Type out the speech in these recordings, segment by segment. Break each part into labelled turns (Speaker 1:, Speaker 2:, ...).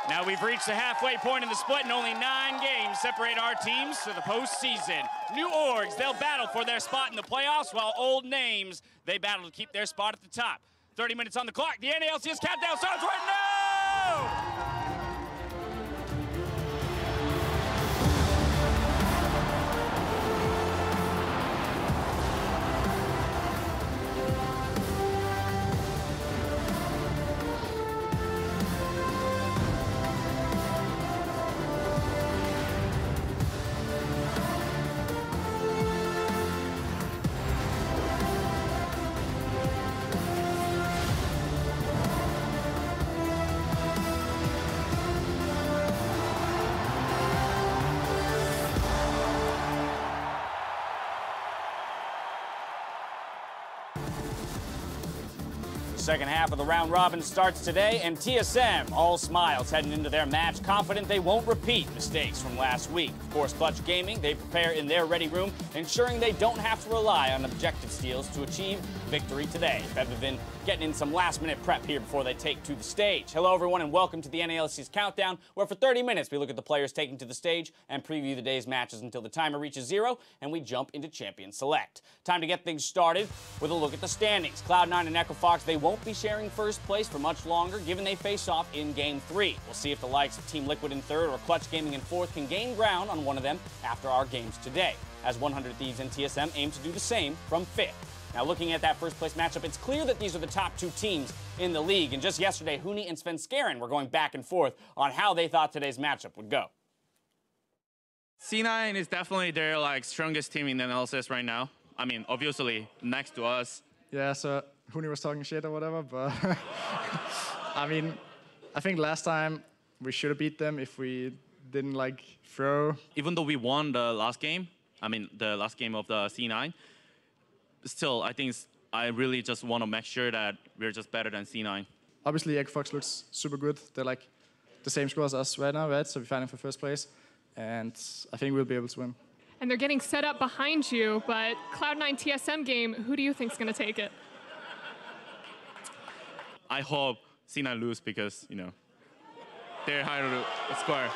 Speaker 1: Now we've reached the halfway point in the split, and only 9 games separate our teams to the postseason. New orgs, they'll battle for their spot in the playoffs, while old names, they battle to keep their spot at the top. 30 minutes on the clock. The NA LCS countdown starts right now! Second half of the round robin starts today, and TSM all smiles heading into their match, confident they won't repeat mistakes from last week. Of course, Clutch Gaming, they prepare in their ready room, ensuring they don't have to rely on objective steals to achieve victory today. Rather than getting in some last-minute prep here before they take to the stage. Hello, everyone, and welcome to the NA LCS Countdown, where for 30 minutes we look at the players taking to the stage and preview the day's matches until the timer reaches 0, and we jump into Champion Select. Time to get things started with a look at the standings. Cloud9 and EchoFox, they won't be sharing first place for much longer, given they face off in Game 3. We'll see if the likes of Team Liquid in third or Clutch Gaming in fourth can gain ground on one of them after our games today, as 100 Thieves and TSM aim to do the same from fifth. Now, looking at that first place matchup, it's clear that these are the top 2 teams in the league, and just yesterday, Huni and Svenskeren were going back and forth on how they thought today's matchup would go.
Speaker 2: C9 is definitely their strongest team in the LCS right now. I mean, obviously, next to us.
Speaker 3: Yeah, so Huni was talking shit or whatever, but I mean, I think last time we should have beat them if we didn't throw.
Speaker 2: Even though we won the last game, the last game of the C9, still, I really just want to make sure that we're just better than C9.
Speaker 3: Obviously, EchoFox looks super good. They're the same score as us right now, right? So we're fighting for first place, and I think we'll be able to win.
Speaker 4: And they're getting set up behind you, but Cloud9 TSM game, who do you think's going to take it?
Speaker 2: I hope C9 lose because, they're higher to score.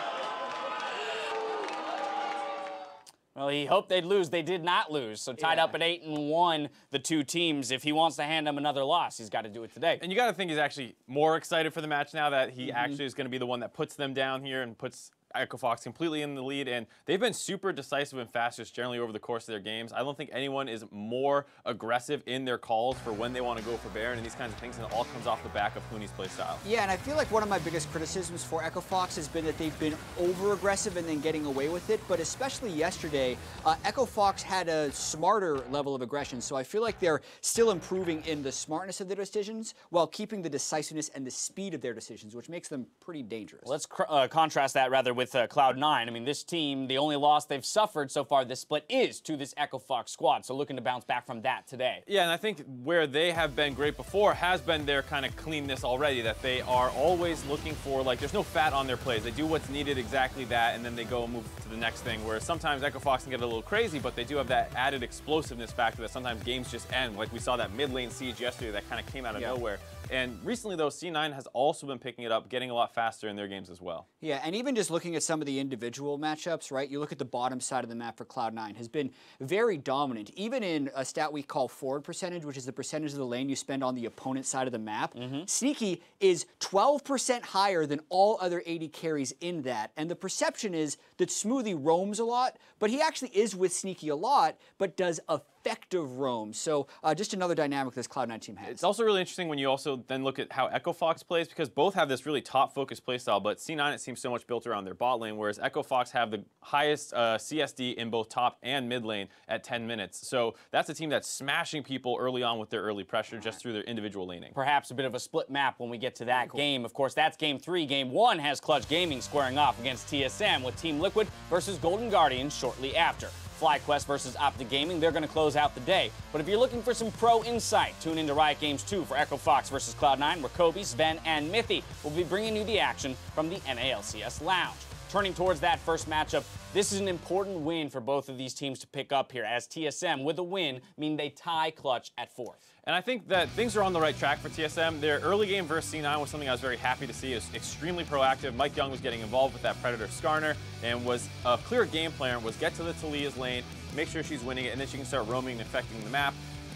Speaker 1: Well, he hoped they'd lose. They did not lose. So tied up at 8-1, the 2 teams. If he wants to hand them another loss, he's got to do it today.
Speaker 5: And you got to think he's actually more excited for the match now that he actually is going to be the one that puts them down here and puts EchoFox completely in the lead, and they've been super decisive and fast just generally over the course of their games. I don't think anyone is more aggressive in their calls for when they want to go for Baron and these kinds of things, and it all comes off the back of Huni's play style.
Speaker 6: Yeah, and I feel like one of my biggest criticisms for EchoFox has been that they've been over-aggressive and then getting away with it, but especially yesterday, EchoFox had a smarter level of aggression, so I feel like they're still improving in the smartness of their decisions while keeping the decisiveness and the speed of their decisions, which makes them pretty dangerous.
Speaker 1: Let's contrast that rather with Cloud9. I mean, this team, the only loss they've suffered so far this split is to this EchoFox squad, so looking to bounce back from that today.
Speaker 5: Yeah, and I think where they have been great before has been their kind of cleanness already, that they are always looking for, there's no fat on their plays. They do what's needed, exactly that, and then they go and move to the next thing, whereas sometimes EchoFox can get a little crazy, but they do have that added explosiveness factor that sometimes games just end. Like we saw that mid lane siege yesterday that kind of came out of nowhere. And recently, though, C9 has also been picking it up, getting a lot faster in their games as well.
Speaker 6: Yeah, and even just looking at some of the individual matchups, right? You look at the bottom side of the map for Cloud9 has been very dominant, even in a stat we call forward percentage, which is the percentage of the lane you spend on the opponent side of the map. Sneaky is 12% higher than all other AD carries in that. And the perception is that Smoothie roams a lot, but he actually is with Sneaky a lot, but does effective roam. So just another dynamic this Cloud9 team has.
Speaker 5: It's also really interesting when you also then look at how EchoFox plays, because both have this really top-focused playstyle, but C9, it seems so much built around their bot lane, whereas EchoFox have the highest CSD in both top and mid lane at 10 minutes. So that's a team that's smashing people early on with their early pressure just through their individual laning.
Speaker 1: Perhaps a bit of a split map when we get to that game. Of course, that's Game 3. Game 1 has Clutch Gaming squaring off against TSM with Team Liquid versus Golden Guardians shortly after. FlyQuest versus Optic Gaming, they're going to close out the day. But if you're looking for some pro insight, tune into Riot Games 2 for EchoFox versus Cloud9, where Kobe, Sven, and Mithy will be bringing you the action from the NA LCS Lounge. turning towards that first matchup, this is an important win for both of these teams to pick up here, as TSM, with a win, mean they tie Clutch at 4th.
Speaker 5: And I think that things are on the right track for TSM. Their early game versus C9 was something I was very happy to see. It was extremely proactive. Mike Young was getting involved with that Predator Skarner and was a clear game plan, was get to the Talia's lane, make sure she's winning it, and then she can start roaming and affecting the map.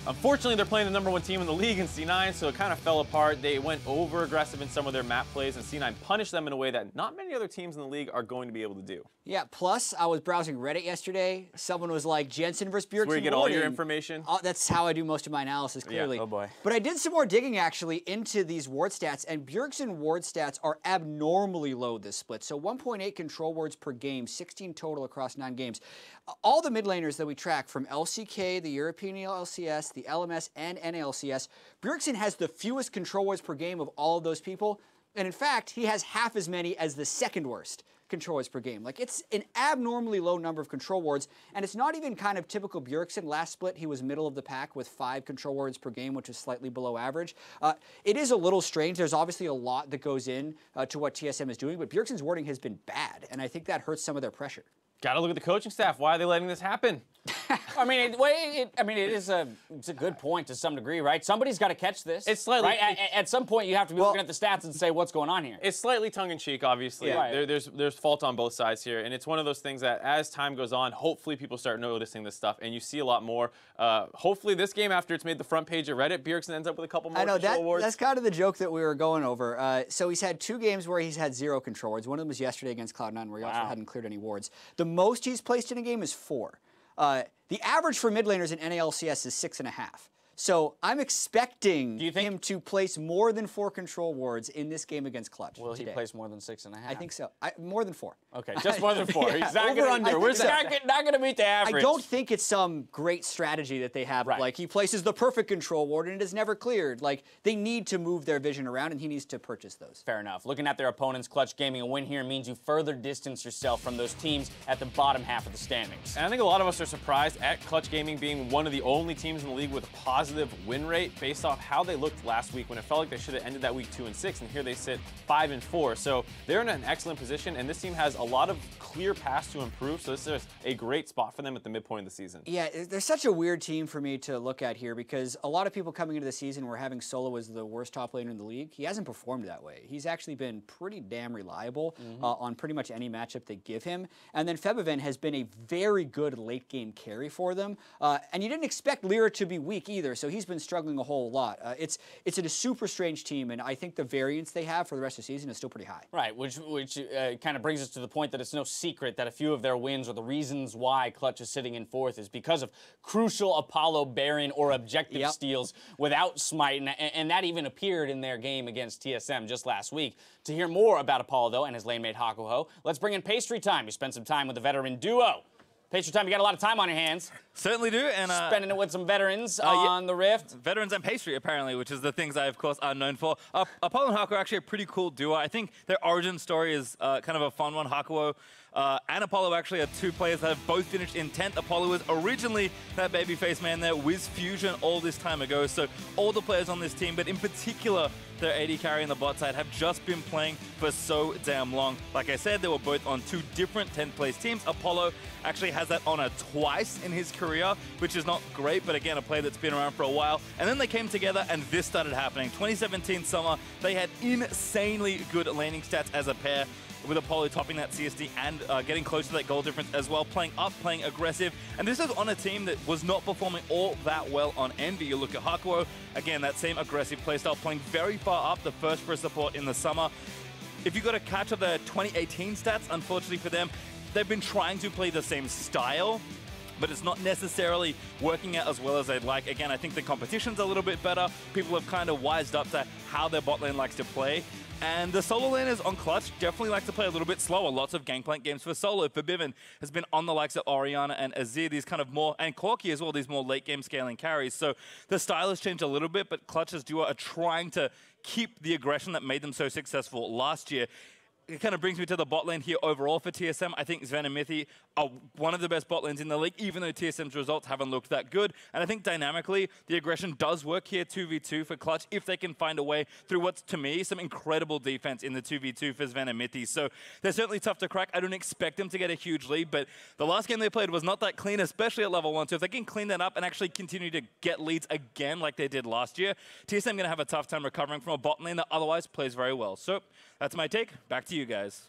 Speaker 5: Unfortunately, they're playing the #1 team in the league in C9, so it kind of fell apart. They went over-aggressive in some of their map plays, and C9 punished them in a way that not many other teams in the league are going to be able to do.
Speaker 6: Yeah, plus, I was browsing Reddit yesterday. Someone was like, Jensen versus Bjergsen.
Speaker 5: Where you get all your information?
Speaker 6: That's how I do most of my analysis, clearly.
Speaker 5: Yeah, oh boy.
Speaker 6: But I did some more digging, actually, into these ward stats, and Bjergsen ward stats are abnormally low this split. So 1.8 control wards per game, 16 total across 9 games. All the mid laners that we track, from LCK, the European LCS, the LMS, and NA LCS, Bjergsen has the fewest control wards per game of all of those people. And in fact, he has half as many as the second worst control wards per game. Like, it's an abnormally low number of control wards, and it's not even kind of typical Bjergsen. Last split, he was middle of the pack with 5 control wards per game, which is slightly below average. It is a little strange. There's obviously a lot that goes in to what TSM is doing, but Bjergsen's warding has been bad, and I think that hurts some of their pressure.
Speaker 5: Got to look at the coaching staff. Why are they letting this happen?
Speaker 1: I mean, it's a good point to some degree, right? Somebody's got to catch this.
Speaker 5: It's slightly
Speaker 1: right. At some point, you have to be looking at the stats and say what's going on here.
Speaker 5: It's slightly tongue-in-cheek, obviously.
Speaker 1: Yeah. Right.
Speaker 5: There's fault on both sides here, and it's one of those things that as time goes on, hopefully people start noticing this stuff, and you see a lot more. Hopefully, this game, after it's made the front page of Reddit, Bjergsen ends up with a couple more control wards.
Speaker 6: That's kind of the joke that we were going over. So he's had 2 games where he's had 0 control wards. One of them was yesterday against Cloud9, where he also hadn't cleared any wards. The most he's placed in a game is 4. The average for mid laners in NA LCS is 6.5. So I'm expecting him to place more than 4 control wards in this game against Clutch.
Speaker 1: Will
Speaker 6: today.
Speaker 1: he place more than 6.5?
Speaker 6: I think so. More than 4.
Speaker 1: Okay, just more than 4.
Speaker 6: Yeah,
Speaker 1: He's not
Speaker 6: over under.
Speaker 1: We're not going to meet the average.
Speaker 6: I don't think it's some great strategy that they have.
Speaker 1: Right.
Speaker 6: Like, he places the perfect control ward and it is never cleared. Like, they need to move their vision around, and he needs to purchase those.
Speaker 1: Fair enough. Looking at their opponents, Clutch Gaming, a win here means you further distance yourself from those teams at the bottom half of the standings.
Speaker 5: And I think a lot of us are surprised at Clutch Gaming being one of the only teams in the league with a positive win rate based off how they looked last week, when it felt like they should have ended that week 2-6, and here they sit 5-4. So they're in an excellent position, and this team has a lot of clear paths to improve, so this is a great spot for them at the midpoint of the season.
Speaker 6: Yeah, they're such a weird team for me to look at here, because a lot of people coming into the season were having Solo as the worst top laner in the league. He hasn't performed that way. He's actually been pretty damn reliable on pretty much any matchup they give him. And then Febiven has been a very good late game carry for them. And you didn't expect Lyra to be weak either, so he's been struggling a whole lot. It's a super strange team, and I think the variance they have for the rest of the season is still pretty high.
Speaker 1: Right, which kind of brings us to the point that it's no secret that a few of their wins, or the reasons why Clutch is sitting in 4th, is because of crucial Apollo Baron or objective steals without Smite, and that even appeared in their game against TSM just last week. To hear more about Apollo, though, and his lane mate Hakuho, let's bring in Pastry Time. You spent some time with the veteran duo. Pastry Time, you got a lot of time on your hands.
Speaker 7: Certainly do, and
Speaker 1: spending it with some veterans on the Rift.
Speaker 7: Veterans and pastry, apparently, which is the things I, of course, are known for. Apollo and Hakuo are actually a pretty cool duo. I think their origin story is kind of a fun one. Hakuo and Apollo actually are 2 players that have both finished in 10th. Apollo was originally that babyface man there with Fusion all this time ago. So all the players on this team, but in particular their AD carry on the bot side, have just been playing for so damn long. Like I said, they were both on 2 different 10th place teams. Apollo actually has that honor twice in his career, which is not great, but again, a player that's been around for a while. And then they came together and this started happening. 2017 summer, they had insanely good laning stats as a pair, with Apollo topping that CSD and getting close to that goal difference as well, playing up, playing aggressive. And this is on a team that was not performing all that well on Envy. You look at Hakuo, again, that same aggressive playstyle, playing very far up, the first for support in the summer. If you got to catch up the 2018 stats, unfortunately for them, they've been trying to play the same style, but it's not necessarily working out as well as they'd like. Again, I think the competition's a little bit better. People have kind of wised up to how their bot lane likes to play. And the solo laners on Clutch definitely like to play a little bit slower. Lots of gangplank games for solo. Febiven has been on the likes of Orianna and Azir, these kind of more, and Corki as well, these more late game scaling carries. So the style has changed a little bit, but Clutch's duo are trying to keep the aggression that made them so successful last year. it kind of brings me to the bot lane here overall for TSM. I think Sven and Mithy are one of the best bot lanes in the league, even though TSM's results haven't looked that good. And I think dynamically, the aggression does work here 2v2 for Clutch if they can find a way through what's, to me, some incredible defense in the 2v2 for Sven and Mithy. So they're certainly tough to crack. I don't expect them to get a huge lead, but the last game they played was not that clean, especially at level 1. So if they can clean that up and actually continue to get leads again like they did last year, TSM going to have a tough time recovering from a bot lane that otherwise plays very well. So that's my take. Back to you guys.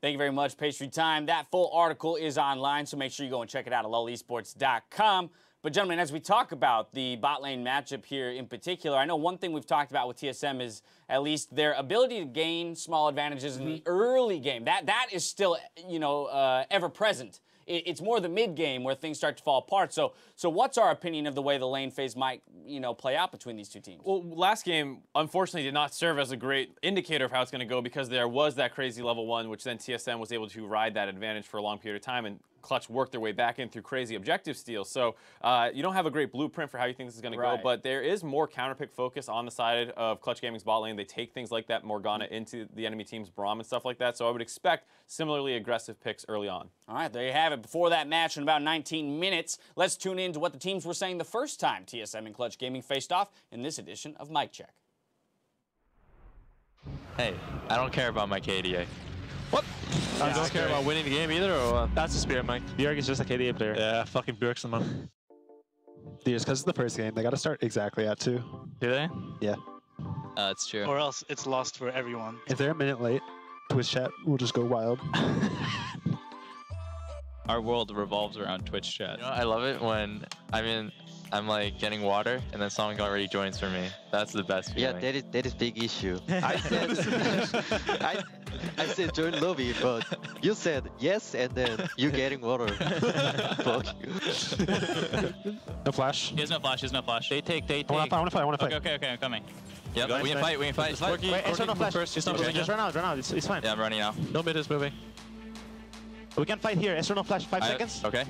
Speaker 1: Thank you very much, Pastry Time. That full article is online, so make sure you go and check it out at lulesports.com. But gentlemen, as we talk about the bot lane matchup here in particular, I know one thing we've talked about with TSM is at least their ability to gain small advantages in the early game. That is still, you know, ever present. It's more the mid game where things start to fall apart. So what's our opinion of the way the lane phase might, you know, play out between these two teams?
Speaker 5: Well, last game, unfortunately, did not serve as a great indicator of how it's going to go because there was that crazy level 1, which then TSM was able to ride that advantage for a long period of time, and Clutch worked their way back in through crazy objective steals. So you don't have a great blueprint for how you think this is going to go, but there is more counterpick focus on the side of Clutch Gaming's bot lane. They take things like that Morgana into the enemy team's Braum and stuff like that. So I would expect similarly aggressive picks early on.
Speaker 1: All right, there you have it. Before that match in about 19 minutes, let's tune in to what the teams were saying the first time TSM and Clutch Gaming faced off in this edition of Mic Check.
Speaker 8: Hey, I don't care about my KDA.
Speaker 9: What? I don't care about winning the game either, or what?
Speaker 10: That's the spirit, Mike. Bjork is just a KDA player.
Speaker 9: Yeah, fucking Bjork's the man.
Speaker 11: Dude, it's because it's the first game. They got to start exactly at 2.
Speaker 10: Do they?
Speaker 11: Yeah.
Speaker 8: It's true.
Speaker 10: Or else it's lost for everyone.
Speaker 11: If they're a minute late, Twitch chat will just go wild.
Speaker 8: Our world revolves around Twitch chat. You know, I love it when I'm like getting water and then someone already joins for me. That's the best feeling.
Speaker 12: Yeah, that is big issue. I said I said join lobby, but you said yes, and then you getting water. Fuck you.
Speaker 11: No flash.
Speaker 10: He has no flash. He has no flash. They take.
Speaker 11: I want to fight.
Speaker 10: Okay, I'm coming.
Speaker 8: Yep, we can fight. We can fight.
Speaker 11: Wait, it's no flash. Just run out. It's fine.
Speaker 8: Yeah, I'm running now.
Speaker 9: No mid is moving.
Speaker 11: We can fight here. Esther no flash. 5 seconds.
Speaker 8: Okay.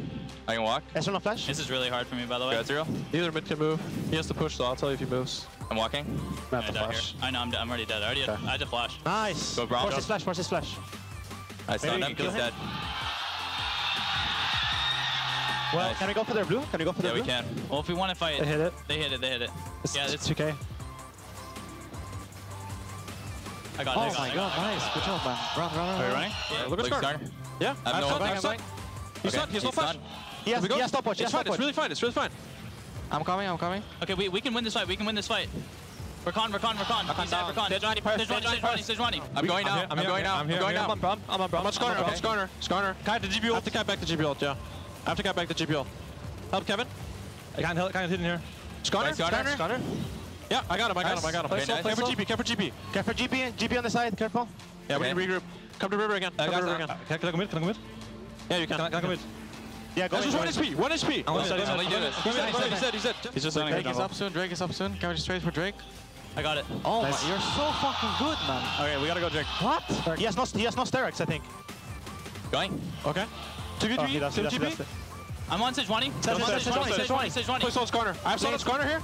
Speaker 8: I can walk.
Speaker 11: Esther no flash.
Speaker 10: This is really hard for me, by the way.
Speaker 8: Go through.
Speaker 9: Neither mid can move. He has to push, so I'll tell you if he moves.
Speaker 8: I'm walking.
Speaker 11: Not the flash.
Speaker 10: I know, I'm already dead. I had to flash.
Speaker 11: Nice.
Speaker 8: Go Braum.
Speaker 11: Force his flash.
Speaker 8: I stunned him. He's dead.
Speaker 11: Well,
Speaker 8: nice.
Speaker 11: Can we go for their blue?
Speaker 8: Yeah, we can.
Speaker 10: Well, if we want to fight,
Speaker 11: They hit it.
Speaker 10: They hit it.
Speaker 11: Yeah, it's 2K.
Speaker 10: I got it.
Speaker 11: Oh my god, nice. Good job, man. Run.
Speaker 10: Are we running?
Speaker 9: Yeah, look at Scar. Yeah, I'm stunned. He's stunned. He has no flash.
Speaker 11: He has stopwatch.
Speaker 9: It's fine. It's really fine. It's really fine.
Speaker 12: I'm coming.
Speaker 10: Okay, we can win this fight. Recon. He's dead, Recon. Sejuani.
Speaker 8: I'm going now. I'm going now.
Speaker 9: I'm on Skarner. Skarner. I have to GP ult. I have to cap back the GP ult, yeah. I have to cap back the GP ult. Help Kevin. I can't hit in here. Skarner. Yeah, I got him.
Speaker 11: Okay,
Speaker 9: Care for GP.
Speaker 11: Care for GP on the side. Careful.
Speaker 9: Yeah, we can regroup. Come to River again. Can I go mid? Yeah, you can. Can I go mid?
Speaker 11: Yeah, go
Speaker 9: That's just 1 HP. He's dead. He's just like
Speaker 12: Drake is up soon. Can we just wait for Drake?
Speaker 10: I got it.
Speaker 12: Oh, nice. You're so fucking good, man.
Speaker 10: Okay, we gotta go, Drake.
Speaker 11: What? He has no Sterex, I think.
Speaker 8: Going.
Speaker 9: Okay. 2v3.
Speaker 10: I'm on Sejuani. Sejuani.
Speaker 9: Please hold Skarner. I have someone Skarner here.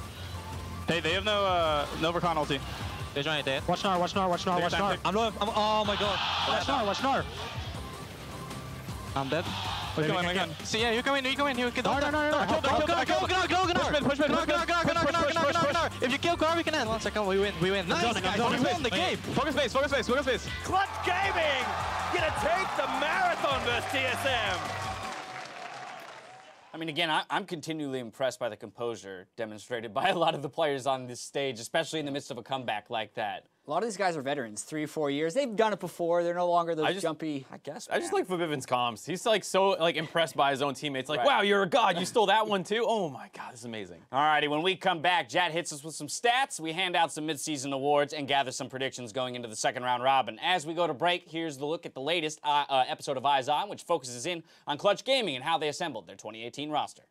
Speaker 10: They have no Recon ulti.
Speaker 11: Sejuani dead. Watch Gnar.
Speaker 9: Oh my god.
Speaker 11: Watch Gnar.
Speaker 12: I'm dead.
Speaker 10: See, yeah, you come in. You get
Speaker 11: No.
Speaker 10: Push mid.
Speaker 12: If you kill Gnar, we can end. 1 second, we win. Nice, guys. We won the game.
Speaker 5: Focus base.
Speaker 13: Clutch Gaming gonna take the marathon versus TSM.
Speaker 1: I mean, again, I'm continually impressed by the composure demonstrated by a lot of the players on this stage, especially in the midst of a comeback like that.
Speaker 6: A lot of these guys are veterans, 3 or 4 years. They've done it before. They're no longer those jumpy.
Speaker 1: I guess.
Speaker 5: I just like Fabivan's comms. He's like so impressed by his own teammates. Like, wow, you're a god. You stole that one too. Oh my god, this is amazing.
Speaker 1: All righty, when we come back, Jad hits us with some stats. We hand out some midseason awards and gather some predictions going into the second round robin. As we go to break, here's the look at the latest episode of Eyes On, which focuses in on Clutch Gaming and how they assembled their 2018 roster.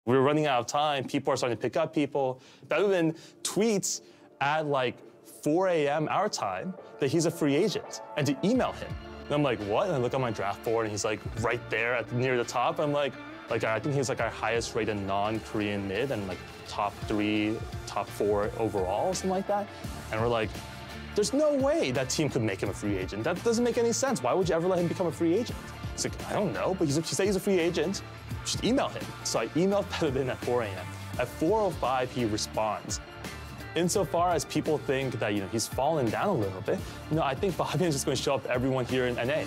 Speaker 14: We're running out of time. People are starting to pick up people. Fabivan tweets at like 4 a.m. our time that he's a free agent and to email him. And I'm like, what? And I look on my draft board and he's like right there near the top. I'm like, Like I think he's like our highest rated non-Korean mid and like top 3, top 4 overall, something like that. And we're like, there's no way that team could make him a free agent. That doesn't make any sense. Why would you ever let him become a free agent? It's like, I don't know, but he said he's a free agent. Just email him. So I emailed Pedalin at 4 a.m. At 4:05, he responds. Insofar as people think that he's fallen down a little bit, I think Fabian is just going to show up to everyone here in NA.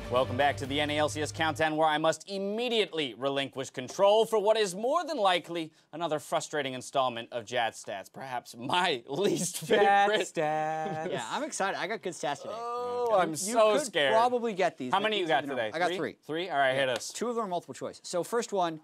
Speaker 1: Welcome back to the NA LCS Countdown, where I must immediately relinquish control for what is more than likely another frustrating installment of Jat Stats, perhaps my least favorite.
Speaker 6: Stats. Yeah, I'm excited. I got good stats today.
Speaker 1: Oh, okay. I'm so scared.
Speaker 6: You could probably get these.
Speaker 1: How many you got today?
Speaker 6: I got 3.
Speaker 1: 3? All right, hit us.
Speaker 6: 2 of them are multiple choice. So first one,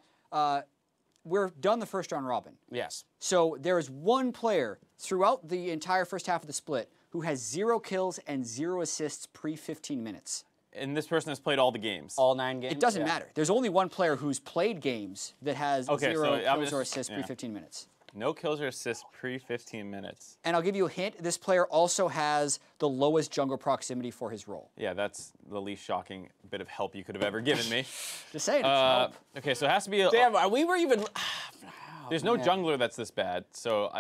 Speaker 6: we're done the first round robin.
Speaker 1: Yes.
Speaker 6: So there is one player throughout the entire first half of the split who has 0 kills and 0 assists pre-15 minutes.
Speaker 5: And this person has played all the games.
Speaker 1: All 9 games?
Speaker 6: It doesn't matter. There's only one player who's played games that has 0 kills or assists pre-15 minutes.
Speaker 5: No kills or assists pre-15 minutes.
Speaker 6: And I'll give you a hint. This player also has the lowest jungle proximity for his role.
Speaker 5: Yeah, that's the least shocking bit of help you could have ever given me.
Speaker 6: Just saying, it's help.
Speaker 5: Okay, so it has to be a...
Speaker 1: Damn, we were even...
Speaker 5: There's no jungler that's this bad, so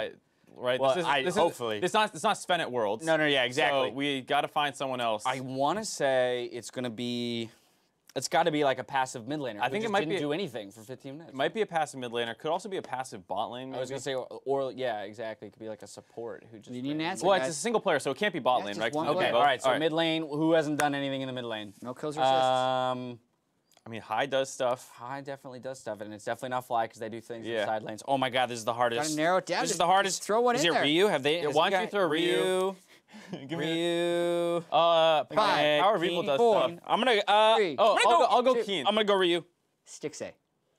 Speaker 5: right?
Speaker 1: Well,
Speaker 5: hopefully. It's not Sven at Worlds.
Speaker 1: No, yeah, exactly.
Speaker 5: So we got to find someone else.
Speaker 1: I want to say it's going to be... It's got to be like a passive mid laner.
Speaker 5: I think it might
Speaker 1: didn't do anything for 15 minutes.
Speaker 5: It might be a passive mid laner. Could also be a passive bot lane. Maybe.
Speaker 1: I was going to say, or yeah, exactly. It could be like a support who just...
Speaker 6: You need an answer,
Speaker 5: Well,
Speaker 6: guys.
Speaker 5: it's a single player, so it can't be bot lane, right?
Speaker 1: Okay, all right. So mid lane, who hasn't done anything in the mid lane?
Speaker 6: No kills or assists.
Speaker 5: I mean, High does stuff.
Speaker 1: High definitely does stuff, and it's definitely not Fly because they do things in the side lanes. Oh my God, this is the hardest.
Speaker 6: Gotta narrow it down.
Speaker 1: This is the hardest.
Speaker 6: Throw one
Speaker 1: is
Speaker 6: in
Speaker 1: it
Speaker 6: there.
Speaker 1: Ryu? Have they?
Speaker 5: Why don't you throw Ryu?
Speaker 1: Ryu.
Speaker 5: Power Revolt does stuff.
Speaker 1: I'm gonna.
Speaker 5: I'll go Keen.
Speaker 1: I'm gonna go Ryu.
Speaker 6: Stixay.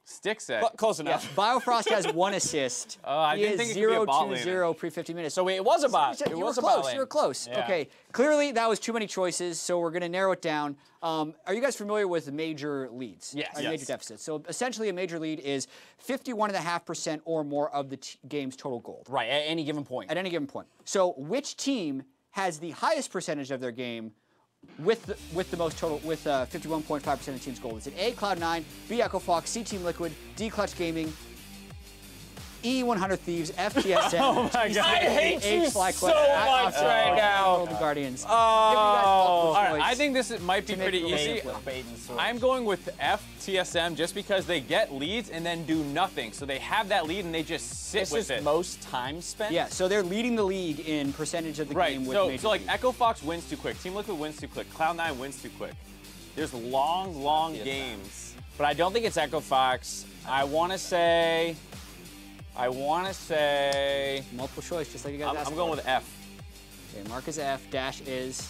Speaker 5: Stixay.
Speaker 1: Close enough.
Speaker 6: Yeah, Biofrost has 1 assist.
Speaker 5: I didn't think it could be a bot laner.
Speaker 6: 0-2-0 pre-50 minutes.
Speaker 1: So wait, it was a bot.
Speaker 6: You were close. You were close.
Speaker 1: Yeah.
Speaker 6: Okay. Clearly, that was too many choices, so we're going to narrow it down. Are you guys familiar with major leads?
Speaker 1: Yes.
Speaker 6: Major deficits. So essentially, a major lead is 51.5% or more of the game's total gold.
Speaker 1: Right, at any given point.
Speaker 6: At any given point. So which team has the highest percentage of their game with the most total, with 51.5% of the team's gold? Is it A, Cloud9, B, Echo Fox, C, Team Liquid, D, Clutch Gaming, E, 100 Thieves, F, TSM,
Speaker 1: Oh my God. I hate you so much right now.
Speaker 6: The Guardians.
Speaker 5: All right, I think this might be pretty easy. I'm going with F, TSM, just because they get leads and then do nothing. So they have that lead and they just sit with it.
Speaker 1: This is most time spent?
Speaker 6: Yeah, so they're leading the league in percentage of the game with major
Speaker 5: so like
Speaker 6: leads.
Speaker 5: Echo Fox wins too quick, Team Liquid wins too quick, Cloud9 wins too quick. There's long games.
Speaker 1: But I don't think it's Echo Fox. I want to say
Speaker 6: multiple choice, just like you guys asked.
Speaker 5: I'm going with F.
Speaker 6: Okay, Mark is F. Dash is.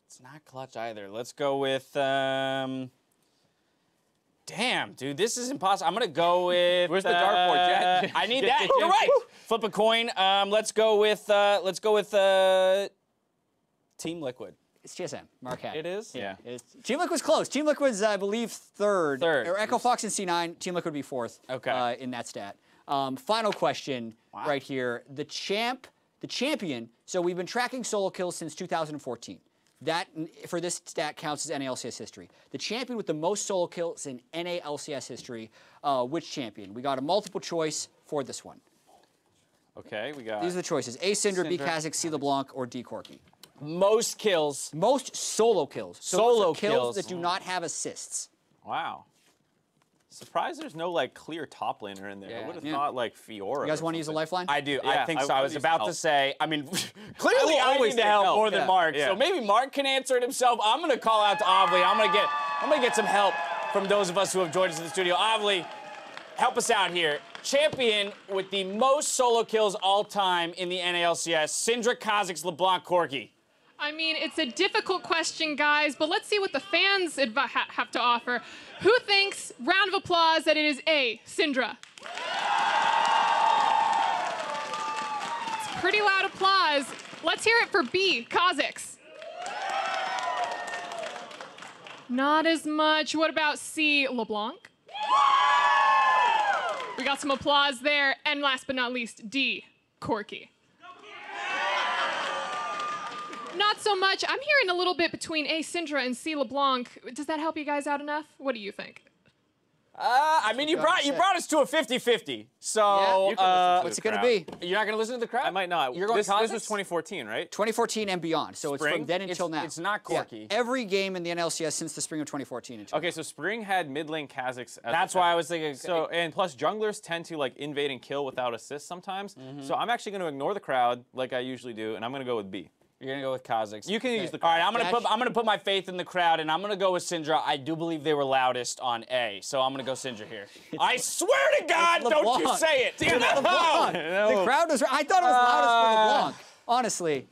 Speaker 1: It's not Clutch either. Let's go with. Damn, dude, this is impossible. I'm gonna go with.
Speaker 5: Where's the dartboard, Jet?
Speaker 1: I need that. You're right. Flip a coin. Let's go with. Team Liquid.
Speaker 6: It's TSM. Mark had.
Speaker 1: It is?
Speaker 5: Yeah.
Speaker 6: Team Liquid's close. Team Liquid's, I believe, third. Or Echo Fox in C9. Team Liquid would be fourth.
Speaker 1: Okay.
Speaker 6: In that stat. Final question right here. The champion. So we've been tracking solo kills since 2014. That, for this stat, counts as NA LCS history. The champion with the most solo kills in NA LCS history. Which champion? We got a multiple choice for this one.
Speaker 5: Okay, we got.
Speaker 6: These are the choices: A, Syndra, B, Kha'Zix, C, LeBlanc, or D, Corki.
Speaker 1: Most kills.
Speaker 6: Most solo kills. So
Speaker 1: solo
Speaker 6: kills that do not have assists.
Speaker 5: Wow. Surprised there's no like clear top laner in there.
Speaker 1: Yeah.
Speaker 5: I would have thought like Fiora.
Speaker 6: You guys want to use a lifeline?
Speaker 1: I do.
Speaker 5: Yeah,
Speaker 1: I think so. I was about to say. I mean, clearly
Speaker 5: I will
Speaker 1: I
Speaker 5: always
Speaker 1: need to
Speaker 5: take
Speaker 1: help
Speaker 5: help.
Speaker 1: more than
Speaker 5: Yeah.
Speaker 1: Mark.
Speaker 5: Yeah.
Speaker 1: So maybe Mark can answer it himself. I'm gonna call out to Avli. I'm gonna get some help from those of us who have joined us in the studio. Avli, help us out here. Champion with the most solo kills all time in the NALCS. Syndra, Kha'Zix, LeBlanc, Corki.
Speaker 4: I mean, it's a difficult question, guys, but let's see what the fans have to offer. Who thinks, round of applause, that it is A, Syndra? It's pretty loud applause. Let's hear it for B, Kha'Zix. Not as much. What about C, LeBlanc? We got some applause there. And last but not least, D, Corki. Not so much. I'm hearing a little bit between A, Syndra, and C, LeBlanc. Does that help you guys out enough? What do you think?
Speaker 1: I mean, you brought us to a 50-50. So,
Speaker 6: what's it going to be?
Speaker 1: You're not going to listen to the crowd?
Speaker 5: I might not.
Speaker 1: You're going
Speaker 5: this
Speaker 1: Kha'Zix?
Speaker 5: was 2014, right?
Speaker 6: 2014 and beyond. So
Speaker 5: Spring?
Speaker 6: it's from then until now.
Speaker 1: It's not Corki.
Speaker 6: Yeah. Every game in the NLCS since the spring of 2014.
Speaker 5: Okay, so Spring had mid lane Kha'Zix.
Speaker 1: That's why I was thinking.
Speaker 5: So, and plus junglers tend to like invade and kill without assists sometimes. So I'm actually going to ignore the crowd like I usually do, and I'm going to go with B.
Speaker 1: You're gonna go with Kha'Zix.
Speaker 5: You can use the crowd.
Speaker 1: All right, I'm gonna put my faith in the crowd, and I'm gonna go with Syndra. I do believe they were loudest on A, so I'm gonna go Syndra here. I swear to God, don't you say it!
Speaker 6: No. The crowd was. I thought it was loudest for LeBlanc. Honestly,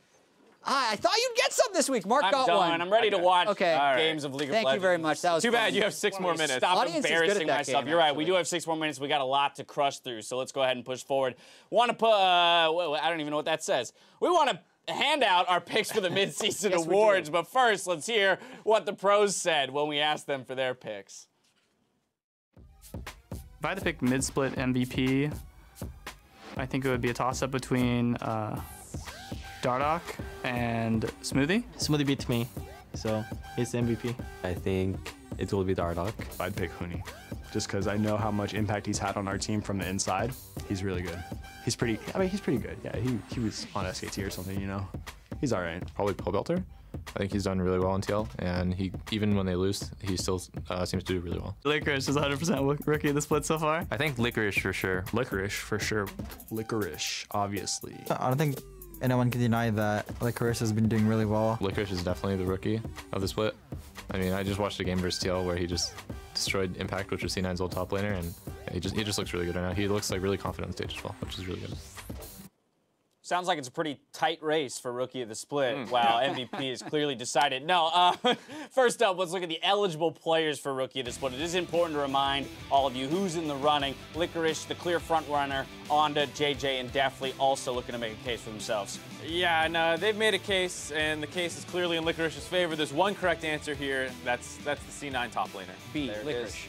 Speaker 6: I thought you'd get some this week. Mark got one.
Speaker 1: I'm ready to watch
Speaker 6: Okay.
Speaker 1: games of League of Legends.
Speaker 6: Thank you very much. That was
Speaker 5: too
Speaker 6: fun.
Speaker 5: bad you have 6 more minutes.
Speaker 1: Stop
Speaker 6: Audience is good at
Speaker 1: embarrassing
Speaker 6: that
Speaker 1: myself.
Speaker 6: game,
Speaker 1: You're right.
Speaker 6: actually.
Speaker 1: We do have 6 more minutes. We got a lot to crush through, so let's go ahead and push forward. Want to put? I don't even know what that says. We want to hand out our picks for the mid-season awards, but first, let's hear what the pros said when we asked them for their picks.
Speaker 15: If I had to pick mid-split MVP, I think it would be a toss-up between Dardoch and Smoothie.
Speaker 16: Smoothie beats me, so he's the MVP.
Speaker 17: I think
Speaker 16: it will be Dardock. I'd pick Huni, just because I know how much impact he's had on our team from the inside. He's really good. He's pretty good. Yeah, he was on SKT or something, you know. He's all right.
Speaker 17: Probably Pobelter. I think he's done really well in TL, and he even when they lose, he still seems to do really well.
Speaker 15: Licorice is 100% rookie of the split so far.
Speaker 8: I think Licorice for sure.
Speaker 16: Licorice for sure. Licorice, obviously.
Speaker 18: I don't think anyone can deny that Licorice has been doing really well.
Speaker 17: Licorice is definitely the rookie of the split. I mean, I just watched a game versus TL where he just destroyed Impact, which was C9's old top laner, and he just looks really good right now. He looks like really confident on stage as well, which is really good.
Speaker 1: Sounds like it's a pretty tight race for Rookie of the Split, while MVP is clearly decided. No, first up, let's look at the eligible players for Rookie of the Split. It is important to remind all of you who's in the running. Licorice, the clear front runner, Onda, JJ, and Deftly also looking to make a case for themselves.
Speaker 5: Yeah, no, they've made a case, and the case is clearly in Licorice's favor. There's one correct answer here. That's the C9 top laner.
Speaker 6: B,
Speaker 5: there
Speaker 6: Licorice.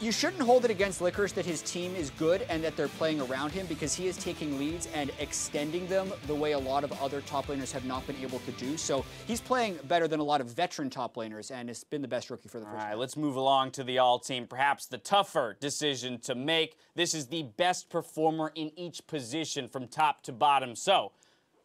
Speaker 5: You
Speaker 6: shouldn't hold it against Licorice that his team is good and that they're playing around him, because he is taking leads and extending them the way a lot of other top laners have not been able to do. So he's playing better than a lot of veteran top laners, and it's been the best rookie for the first time.
Speaker 1: All right, let's move along to the all-team. Perhaps the tougher decision to make. This is the best performer in each position from top to bottom. So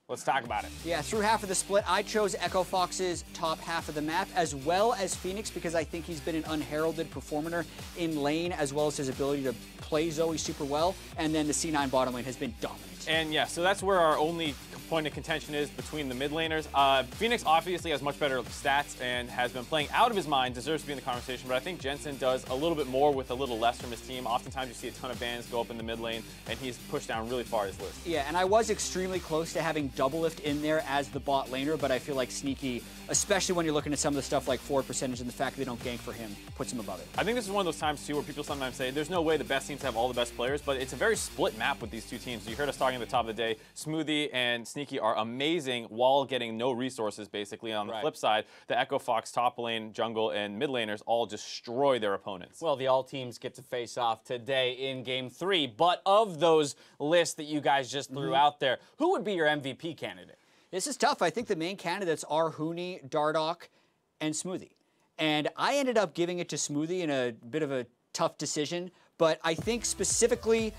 Speaker 1: let's talk about it.
Speaker 6: Yeah, through half of the split, I chose Echo Fox's top half of the map, as well as Phoenix, because I think he's been an unheralded performer in lane, as well as his ability to play Zoe super well. And then the C9 bottom lane has been dominant.
Speaker 5: And yeah, so that's where our only point of contention is between the mid laners. Phoenix obviously has much better stats and has been playing out of his mind, deserves to be in the conversation, but I think Jensen does a little bit more with a little less from his team. Oftentimes you see a ton of bans go up in the mid lane, and he's pushed down really far his list.
Speaker 6: Yeah, and I was extremely close to having Doublelift in there as the bot laner, but I feel like Sneaky, especially when you're looking at some of the stuff like forward percentage and the fact that they don't gank for him, puts him above it.
Speaker 5: I think this is one of those times, too, where people sometimes say there's no way the best teams have all the best players, but it's a very split map with these two teams. You heard us talking at the top of the day. Smoothie and Sneaky are amazing while getting no resources, basically. On the flip side, the Echo Fox top lane, jungle, and mid laners all destroy their opponents.
Speaker 1: Well, the all teams get to face off today in Game 3, but of those lists that you guys just threw out there, who would be your MVP candidate?
Speaker 6: This is tough. I think the main candidates are Huni, Dardock, and Smoothie. And I ended up giving it to Smoothie in a bit of a tough decision. But I think specifically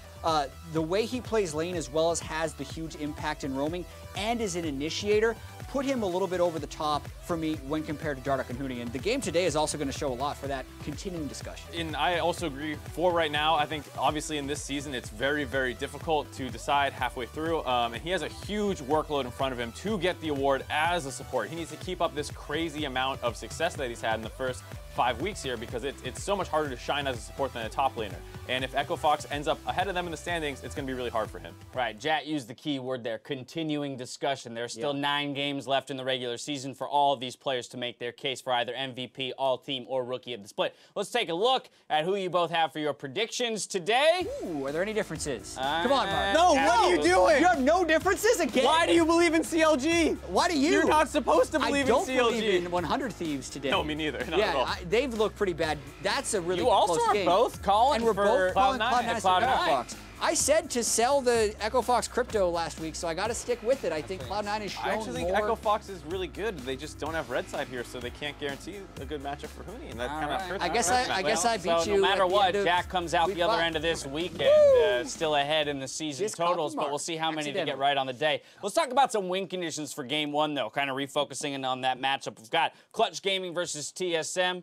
Speaker 6: the way he plays lane, as well as has the huge impact in roaming and is an initiator, put him a little bit over the top for me when compared to Dardock and Huni. And the game today is also going to show a lot for that continuing discussion.
Speaker 5: And I also agree for right now. I think obviously in this season it's very, very difficult to decide halfway through. And he has a huge workload in front of him to get the award as a support. He needs to keep up this crazy amount of success that he's had in the first 5 weeks here, because it's so much harder to shine as a support than a top laner. And if Echo Fox ends up ahead of them in the standings, it's going to be really hard for him.
Speaker 1: Right, Jat used the key word there, continuing discussion. There's still 9 games left in the regular season for all of these players to make their case for either MVP, all-team, or Rookie of the Split. Let's take a look at who you both have for your predictions today.
Speaker 6: Ooh, are there any differences? Come on, Mark.
Speaker 5: No, what are you doing?
Speaker 6: You have no differences again?
Speaker 5: Why do you believe in CLG?
Speaker 6: Why do you?
Speaker 5: You're not supposed to believe in CLG.
Speaker 6: I don't believe in 100 Thieves today.
Speaker 5: No, me neither. Not at all.
Speaker 6: They've looked pretty bad. That's a really
Speaker 1: close game. You also are both calling
Speaker 6: and we're both calling
Speaker 1: Cloud9
Speaker 6: and Echo Fox. I said to sell the Echo Fox crypto last week, so I got to stick with it. I think Cloud9 is shown
Speaker 5: I actually think
Speaker 6: more.
Speaker 5: Echo Fox is really good. They just don't have red side here, so they can't guarantee a good matchup for Huni, and that kind of hurts.
Speaker 6: I guess I beat you.
Speaker 1: No matter what, Jack comes out the other end of this weekend, still ahead in the season totals, but we'll see how many they get right on the day. Let's talk about some win conditions for Game 1, though, kind of refocusing on that matchup. We've got Clutch Gaming versus TSM.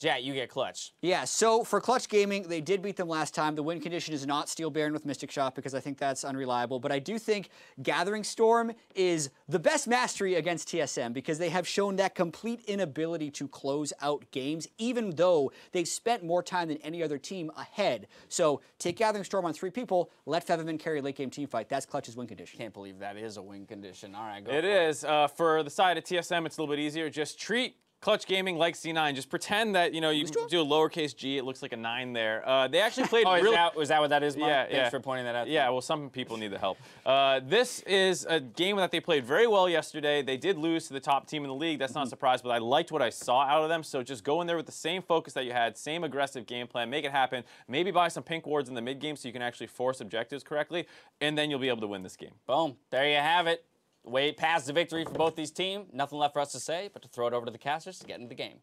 Speaker 1: Jat, you get Clutch.
Speaker 6: Yeah, so for Clutch Gaming, they did beat them last time. The win condition is not Steel Baron with Mystic Shot, because I think that's unreliable. But I do think Gathering Storm is the best mastery against TSM, because they have shown that complete inability to close out games, even though they've spent more time than any other team ahead. So take Gathering Storm on 3 people, let Featherman carry late game team fight. That's Clutch's win condition.
Speaker 1: Can't believe that is a win condition. All right, go.
Speaker 5: It is. For the side of TSM, it's a little bit easier. Just treat Clutch Gaming like C9. Just pretend that, you know, you do a lowercase g. It looks like a 9 there. They actually played really...
Speaker 1: Is that what that is, Mark?
Speaker 5: Yeah,
Speaker 1: Thanks for pointing that out.
Speaker 5: Yeah, well, some people need the help. This is a game that they played very well yesterday. They did lose to the top team in the league. That's not a surprise, but I liked what I saw out of them. So just go in there with the same focus that you had, same aggressive game plan, make it happen. Maybe buy some pink wards in the mid game so you can actually force objectives correctly, and then you'll be able to win this game.
Speaker 1: Boom. There you have it. way past the victory for both these teams. Nothing left for us to say but to throw it over to the casters to get into the game.